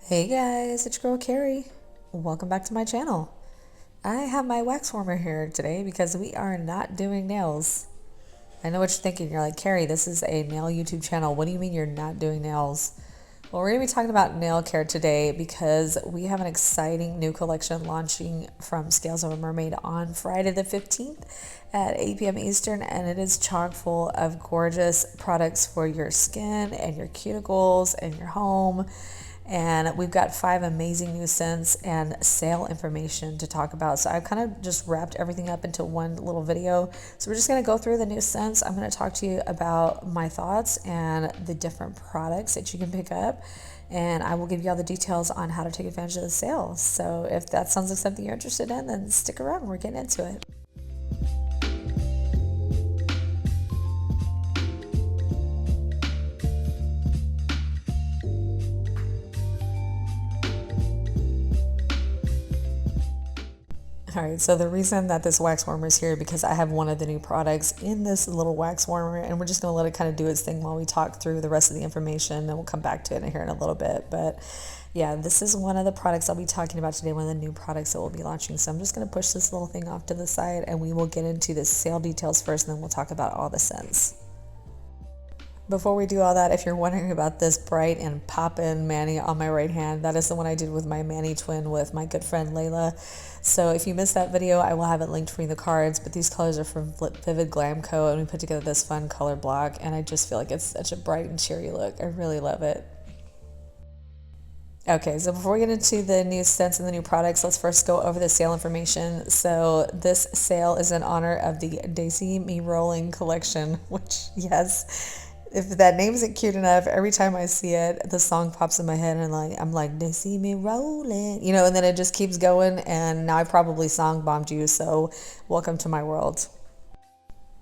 Hey guys, it's your girl Carrie. Welcome back to my channel. I have my wax warmer here today because we are not doing nails. I know what you're thinking. You're like, Carrie, this is a nail YouTube channel. What do you mean you're not doing nails? Well, we're going to be talking about nail care today because we have an exciting new collection launching from Scales of a Mermaid on Friday the 15th at 8 p.m. Eastern, and it is chock full of gorgeous products for your skin and your cuticles and your home. And we've got 5 amazing new scents and sale information to talk about. So I've kind of just wrapped everything up into one little video. So we're just going to go through the new scents. I'm going to talk to you about my thoughts and the different products that you can pick up. And I will give you all the details on how to take advantage of the sales. So if that sounds like something you're interested in, then stick around. We're getting into it. All right, so the reason that this wax warmer is here because I have one of the new products in this little wax warmer, and we're just going to let it kind of do its thing while we talk through the rest of the information, and we'll come back to it here in a little bit. But yeah, this is one of the products I'll be talking about today, one of the new products that we'll be launching. So I'm just going to push this little thing off to the side, and we will get into the sale details first, and then we'll talk about all the scents. Before we do all that, if you're wondering about this bright and poppin' mani on my right hand, that is the one I did with my mani twin with my good friend Layla. So if you missed that video, I will have it linked for you in the cards, but these colors are from Vivid Glam Co. and we put together this fun color block, and I just feel like it's such a bright and cheery look. I really love it. Okay, so before we get into the new scents and the new products, let's first go over the sale information. So this sale is in honor of the Daisy Me Rollin collection, which, yes, if that name isn't cute enough, every time I see it, the song pops in my head and I'm like, they see me rolling, and then it just keeps going. And now I probably song bombed you, so welcome to my world.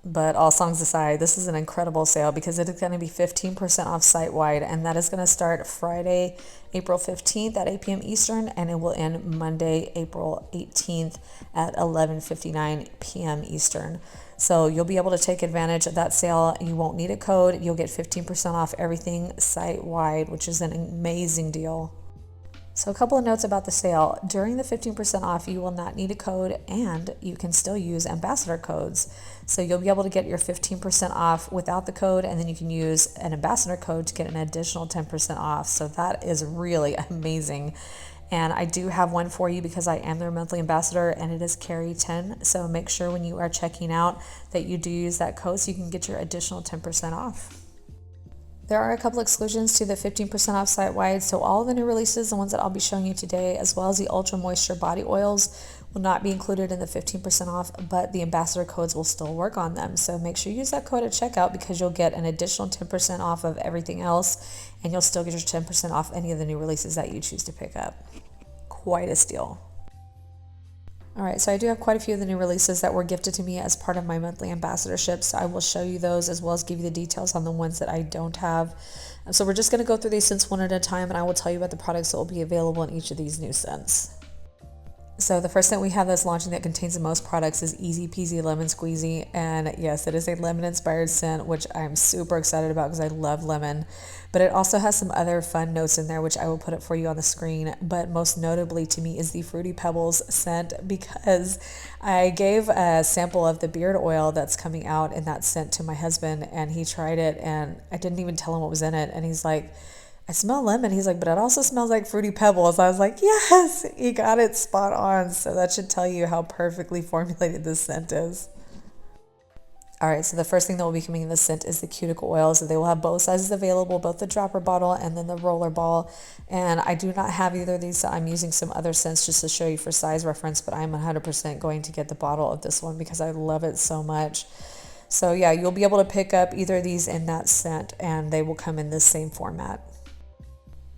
But all songs aside, this is an incredible sale because it is going to be 15% off site-wide, and that is going to start Friday, April 15th at 8 p.m. Eastern, and it will end Monday, April 18th at 11:59 p.m. Eastern. So you'll be able to take advantage of that sale. You won't need a code. You'll get 15% off everything site-wide, which is an amazing deal. So a couple of notes about the sale. During the 15% off, you will not need a code, and you can still use ambassador codes. So you'll be able to get your 15% off without the code, and then you can use an ambassador code to get an additional 10% off. So that is really amazing. And I do have one for you because I am their monthly ambassador, and it is Carrie10. So make sure when you are checking out that you do use that code so you can get your additional 10% off. There are a couple exclusions to the 15% off site-wide, so all of the new releases, the ones that I'll be showing you today, as well as the Ultra Moisture body oils, will not be included in the 15% off, but the ambassador codes will still work on them. So make sure you use that code at checkout because you'll get an additional 10% off of everything else, and you'll still get your 10% off any of the new releases that you choose to pick up. Quite a steal. All right, so I do have quite a few of the new releases that were gifted to me as part of my monthly ambassadorship. So I will show you those as well as give you the details on the ones that I don't have. So we're just going to go through these scents one at a time, and I will tell you about the products that will be available in each of these new scents. So the first scent we have that's launching that contains the most products is Easy Peasy Lemon Squeezy. And yes, it is a lemon inspired scent, which I'm super excited about because I love lemon. But it also has some other fun notes in there, which I will put up for you on the screen. But most notably to me is the Fruity Pebbles scent, because I gave a sample of the beard oil that's coming out in that scent to my husband, and he tried it, and I didn't even tell him what was in it. And he's like, I smell lemon. He's like, but it also smells like Fruity Pebbles. I was like, yes, you got it spot on. So that should tell you how perfectly formulated this scent is. All right, so the first thing that will be coming in this scent is the cuticle oil. So they will have both sizes available, both the dropper bottle and then the roller ball. And I do not have either of these, so I'm using some other scents just to show you for size reference, but I'm 100% going to get the bottle of this one because I love it so much. So yeah, you'll be able to pick up either of these in that scent, and they will come in this same format.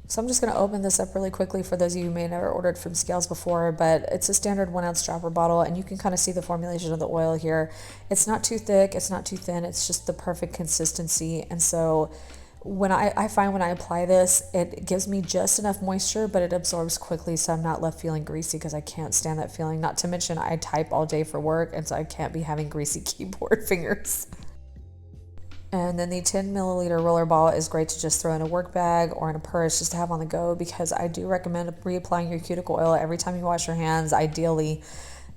So I'm just going to open this up really quickly for those of you who may have never ordered from Scales before, but it's a standard 1 ounce dropper bottle, and you can kind of see the formulation of the oil here. It's not too thick, it's not too thin, it's just the perfect consistency. And so when I find when I apply this, it gives me just enough moisture, but it absorbs quickly, so I'm not left feeling greasy because I can't stand that feeling. Not to mention I type all day for work, and so I can't be having greasy keyboard fingers. And then the 10 milliliter roller ball is great to just throw in a work bag or in a purse just to have on the go, because I do recommend reapplying your cuticle oil every time you wash your hands, ideally,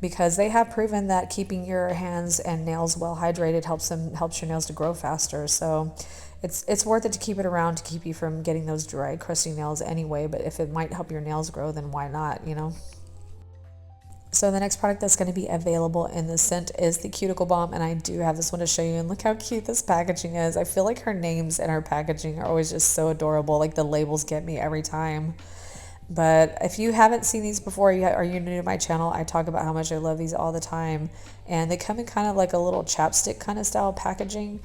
because they have proven that keeping your hands and nails well hydrated helps your nails to grow faster. So it's worth it to keep it around to keep you from getting those dry, crusty nails anyway. But if it might help your nails grow, then why not, you know? So the next product that's going to be available in this scent is the cuticle balm, and I do have this one to show you. And look how cute this packaging is. I feel like her names and her packaging are always just so adorable. Like the labels get me every time. But if you haven't seen these before, are you new to my channel, I talk about how much I love these all the time. And they come in kind of like a little chapstick kind of style packaging,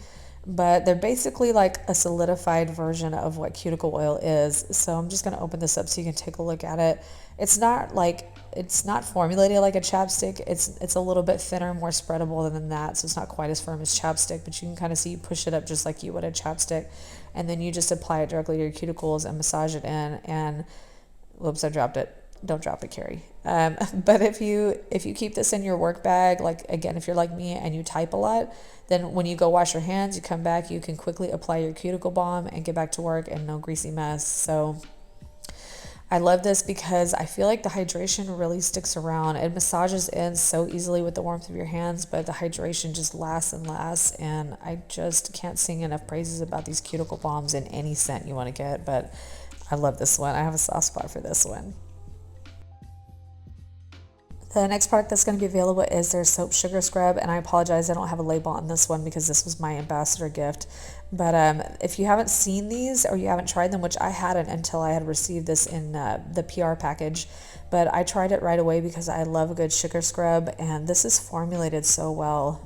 but they're basically like a solidified version of what cuticle oil is. So I'm just going to open this up so you can take a look at it. It's not formulated like a chapstick. It's a little bit thinner, more spreadable than that. So it's not quite as firm as chapstick, but you can kind of see you push it up just like you would a chapstick. And then you just apply it directly to your cuticles and massage it in. And whoops, I dropped it. Don't drop it, Carrie. But if you keep this in your work bag, like again, if you're like me and you type a lot, then when you go wash your hands, you come back, you can quickly apply your cuticle balm and get back to work and no greasy mess. So I love this because I feel like the hydration really sticks around. It massages in so easily with the warmth of your hands, but the hydration just lasts and lasts. And I just can't sing enough praises about these cuticle balms in any scent you want to get. But I love this one. I have a soft spot for this one. The next product that's going to be available is their soap sugar scrub, and I apologize I don't have a label on this one because this was my ambassador gift. But if you haven't seen these or you haven't tried them, which I hadn't until I had received this in the PR package, but I tried it right away because I love a good sugar scrub, and this is formulated so well.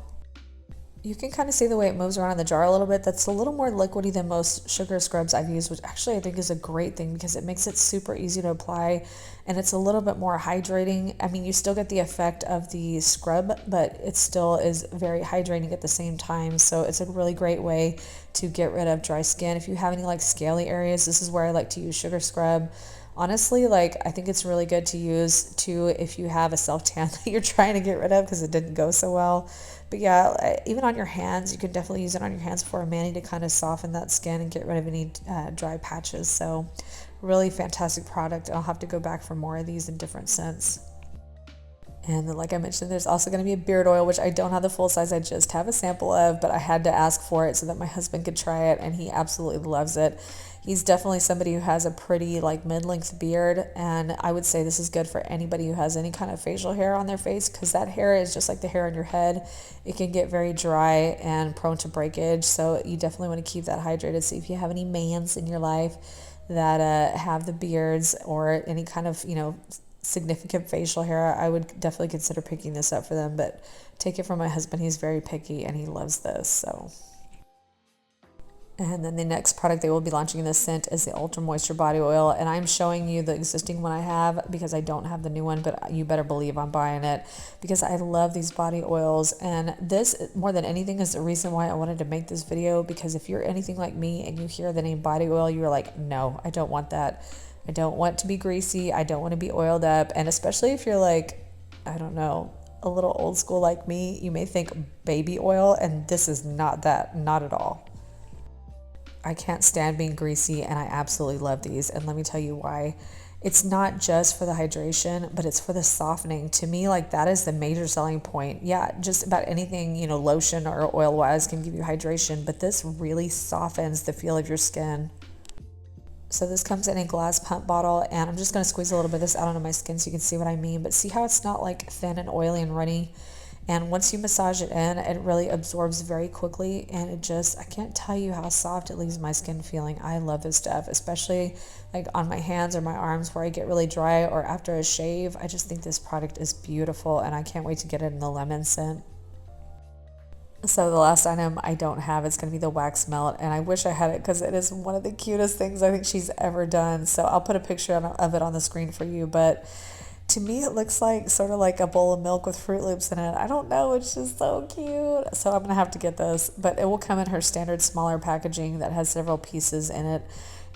You can kind of see the way it moves around in the jar a little bit. That's a little more liquidy than most sugar scrubs I've used, which actually I think is a great thing because it makes it super easy to apply, and it's a little bit more hydrating. I mean, you still get the effect of the scrub, but it still is very hydrating at the same time. So it's a really great way to get rid of dry skin. If you have any like scaly areas, this is where I like to use sugar scrub. Honestly, like I think it's really good to use too if you have a self-tan that you're trying to get rid of because it didn't go so well. But yeah, even on your hands, you can definitely use it on your hands for a mani to kind of soften that skin and get rid of any dry patches. So really fantastic product. I'll have to go back for more of these in different scents. And then, like I mentioned, there's also going to be a beard oil, which I don't have the full size. I just have a sample of, but I had to ask for it so that my husband could try it, and he absolutely loves it. He's definitely somebody who has a pretty like mid-length beard, and I would say this is good for anybody who has any kind of facial hair on their face, because that hair is just like the hair on your head. It can get very dry and prone to breakage, so you definitely want to keep that hydrated. So if you have any mans in your life that have the beards or any kind of, you know, significant facial hair, I would definitely consider picking this up for them. But take it from my husband, he's very picky and he loves this. So, and then the next product they will be launching in this scent is the Ultra Moisture Body Oil, and I'm showing you the existing one I have because I don't have the new one, but you better believe I'm buying it because I love these body oils. And this, more than anything, is the reason why I wanted to make this video, because if you're anything like me and you hear the name body oil, you're like, no, I don't want that. I don't want to be greasy. I don't want to be oiled up. And especially if you're like, I don't know, a little old school like me, you may think baby oil, and this is not that, not at all. I can't stand being greasy, and I absolutely love these. And let me tell you why. It's not just for the hydration, but it's for the softening. To me, like that is the major selling point. Yeah, just about anything, you know, lotion or oil wise can give you hydration, but this really softens the feel of your skin. So this comes in a glass pump bottle, and I'm just going to squeeze a little bit of this out onto my skin so you can see what I mean. But see how it's not like thin and oily and runny? And once you massage it in, it really absorbs very quickly, and it just, I can't tell you how soft it leaves my skin feeling. I love this stuff, especially like on my hands or my arms where I get really dry, or after a shave. I just think this product is beautiful, and I can't wait to get it in the lemon scent. So the last item I don't have is going to be the wax melt, and I wish I had it because it is one of the cutest things I think she's ever done. So I'll put a picture of it on the screen for you, but to me it looks like sort of like a bowl of milk with Fruit Loops in it. I don't know, it's just so cute. So I'm going to have to get this, but it will come in her standard smaller packaging that has several pieces in it.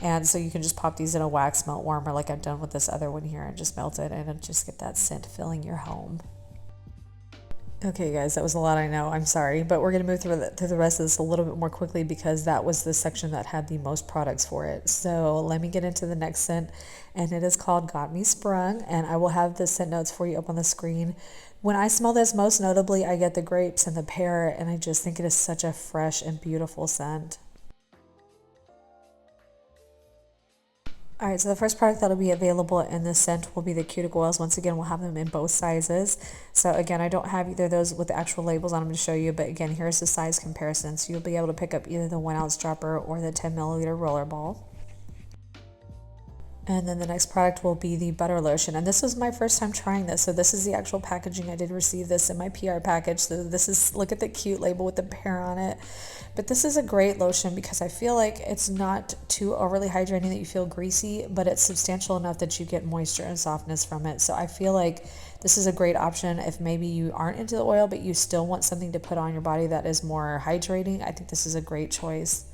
And so you can just pop these in a wax melt warmer like I've done with this other one here and just melt it and just get that scent filling your home. Okay, guys, that was a lot, I know. I'm sorry, but we're going to move through the rest of this a little bit more quickly because that was the section that had the most products for it. So let me get into the next scent, and it is called Got Me Sprung, and I will have the scent notes for you up on the screen. When I smell this, most notably, I get the grapes and the pear, and I just think it is such a fresh and beautiful scent. All right, so the first product that'll be available in this scent will be the cuticle oils. Once again, we'll have them in both sizes. So again, I don't have either of those with the actual labels on them to show you, but again, here's the size comparison. So you'll be able to pick up either the 1 ounce dropper or the 10 milliliter roller ball. And then the next product will be the butter lotion. And this was my first time trying this. So this is the actual packaging. I did receive this in my PR package. So this is, look at the cute label with the pear on it. But this is a great lotion because I feel like it's not too overly hydrating that you feel greasy, but it's substantial enough that you get moisture and softness from it. So I feel like this is a great option if maybe you aren't into the oil, but you still want something to put on your body that is more hydrating. I think this is a great choice.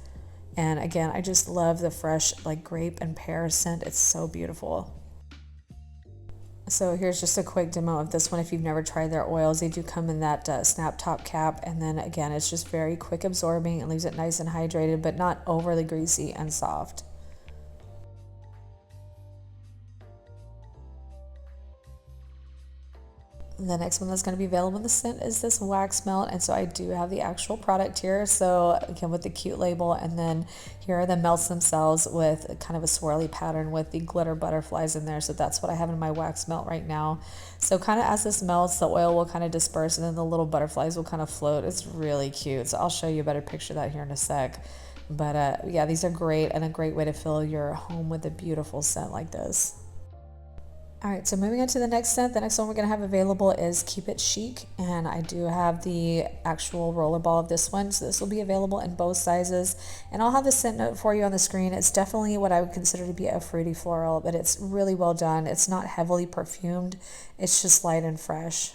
And again, I just love the fresh like grape and pear scent. It's so beautiful. So here's just a quick demo of this one. If you've never tried their oils, they do come in that snap top cap. And then again, it's just very quick absorbing and leaves it nice and hydrated, but not overly greasy and soft. The next one that's going to be available in the scent is this wax melt, and so I do have the actual product here. So again, with the cute label, and then here are the melts themselves with kind of a swirly pattern with the glitter butterflies in there. So that's what I have in my wax melt right now. So kind of as this melts, the oil will kind of disperse and then the little butterflies will kind of float. It's really cute. So I'll show you a better picture of that here in a sec. But yeah, these are great and a great way to fill your home with a beautiful scent like this. All right, so moving on to the next scent, the next one we're going to have available is Keep It Chic, and I do have the actual roller ball of this one, so this will be available in both sizes, and I'll have the scent note for you on the screen. It's definitely what I would consider to be a fruity floral, but it's really well done. It's not heavily perfumed, it's just light and fresh.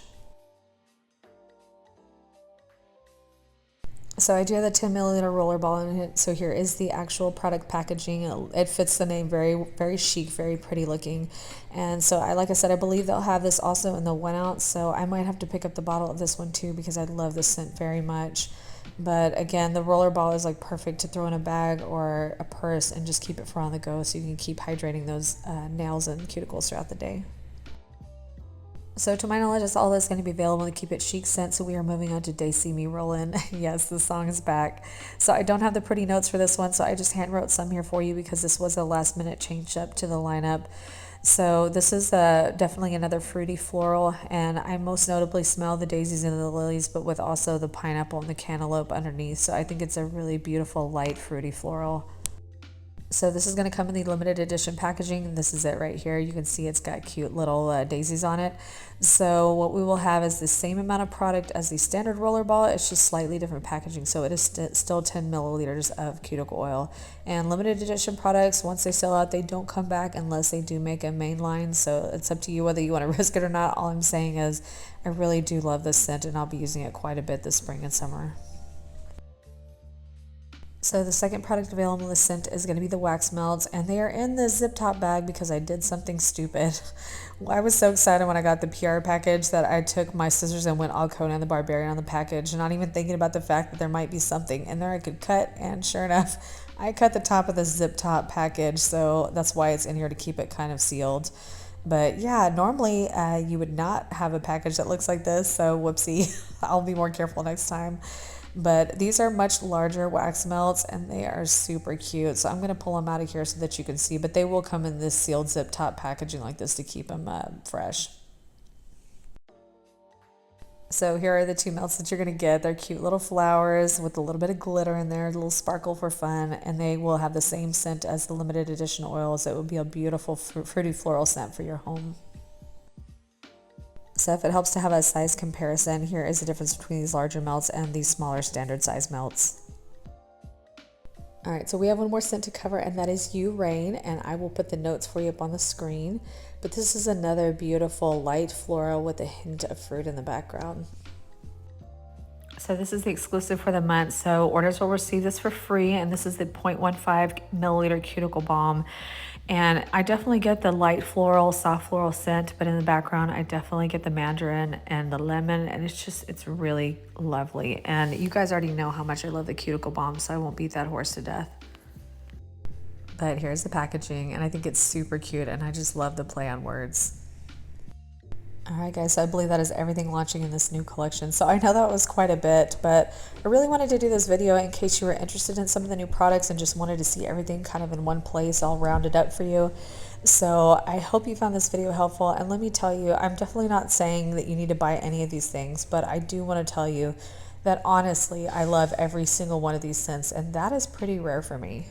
So I do have the 10 milliliter roller ball in it. So here is the actual product packaging. It fits the name, very, very chic, very pretty looking. And so like I said, I believe they'll have this also in the 1 ounce. So I might have to pick up the bottle of this one too because I love this scent very much. But again, the roller ball is like perfect to throw in a bag or a purse and just keep it for on the go so you can keep hydrating those nails and cuticles throughout the day. So to my knowledge, that's all that's going to be available in the Keep It Chic scent. So we are moving on to Daisy Me Rollin. Yes, the song is back. So I don't have the pretty notes for this one, so I just hand wrote some here for you because this was a last minute change up to the lineup. So this is definitely another fruity floral, and I most notably smell the daisies and the lilies, but with also the pineapple and the cantaloupe underneath. So I think it's a really beautiful light fruity floral. So this is going to come in the limited edition packaging. This is it right here. You can see it's got cute little daisies on it. So what we will have is the same amount of product as the standard roller ball. It's just slightly different packaging. So it is still 10 milliliters of cuticle oil. And limited edition products, once they sell out, they don't come back unless they do make a main line. So it's up to you whether you want to risk it or not. All I'm saying is I really do love this scent, and I'll be using it quite a bit this spring and summer. So the second product available in the scent is going to be the wax melts, and they are in the zip top bag because I did something stupid. I was so excited when I got the PR package that I took my scissors and went all Conan the Barbarian on the package, not even thinking about the fact that there might be something in there I could cut, and sure enough, I cut the top of the zip top package, so that's why it's in here to keep it kind of sealed. But yeah, normally you would not have a package that looks like this, so whoopsie. I'll be more careful next time. But these are much larger wax melts and they are super cute. So I'm going to pull them out of here so that you can see, but they will come in this sealed zip top packaging like this to keep them fresh. So here are the two melts that you're going to get. They're cute little flowers with a little bit of glitter in there, a little sparkle for fun, and they will have the same scent as the limited edition oils. So it will be a beautiful fruity floral scent for your home. So if it helps to have a size comparison, here is the difference between these larger melts and these smaller standard size melts. All right, so we have one more scent to cover, and that is You Rain, and I will put the notes for you up on the screen. But this is another beautiful light floral with a hint of fruit in the background. So this is the exclusive for the month. So orders will receive this for free, and this is the 0.15 milliliter cuticle balm. And I definitely get the light floral, soft floral scent, but in the background, I definitely get the mandarin and the lemon, and it's really lovely. And you guys already know how much I love the cuticle balm, so I won't beat that horse to death. But here's the packaging, and I think it's super cute, and I just love the play on words. All right, guys, so I believe that is everything launching in this new collection. So I know that was quite a bit, but I really wanted to do this video in case you were interested in some of the new products and just wanted to see everything kind of in one place, all rounded up for you. So I hope you found this video helpful. And let me tell you, I'm definitely not saying that you need to buy any of these things, but I do want to tell you that honestly, I love every single one of these scents, and that is pretty rare for me.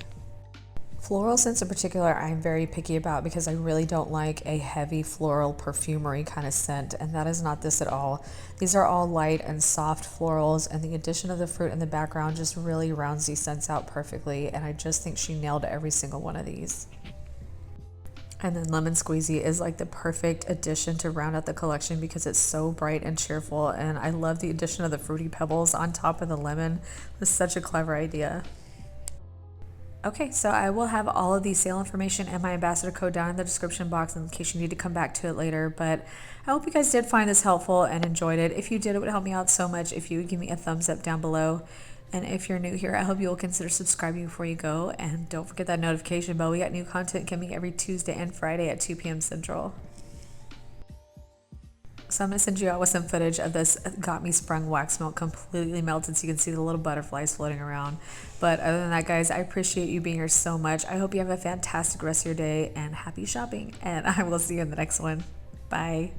Floral scents in particular, I'm very picky about because I really don't like a heavy floral perfumery kind of scent, and that is not this at all. These are all light and soft florals, and the addition of the fruit in the background just really rounds these scents out perfectly, and I just think she nailed every single one of these. And then Lemon Squeezy is like the perfect addition to round out the collection because it's so bright and cheerful, and I love the addition of the Fruity Pebbles on top of the lemon. It was such a clever idea. Okay, so I will have all of the sale information and my ambassador code down in the description box in case you need to come back to it later. But I hope you guys did find this helpful and enjoyed it. If you did, it would help me out so much if you would give me a thumbs up down below. And if you're new here, I hope you will consider subscribing before you go. And don't forget that notification bell. We got new content coming every Tuesday and Friday at 2 p.m. Central. So I'm going to send you out with some footage of this Got Me Sprung wax melt completely melted so you can see the little butterflies floating around. But other than that, guys, I appreciate you being here so much. I hope you have a fantastic rest of your day and happy shopping. And I will see you in the next one. Bye.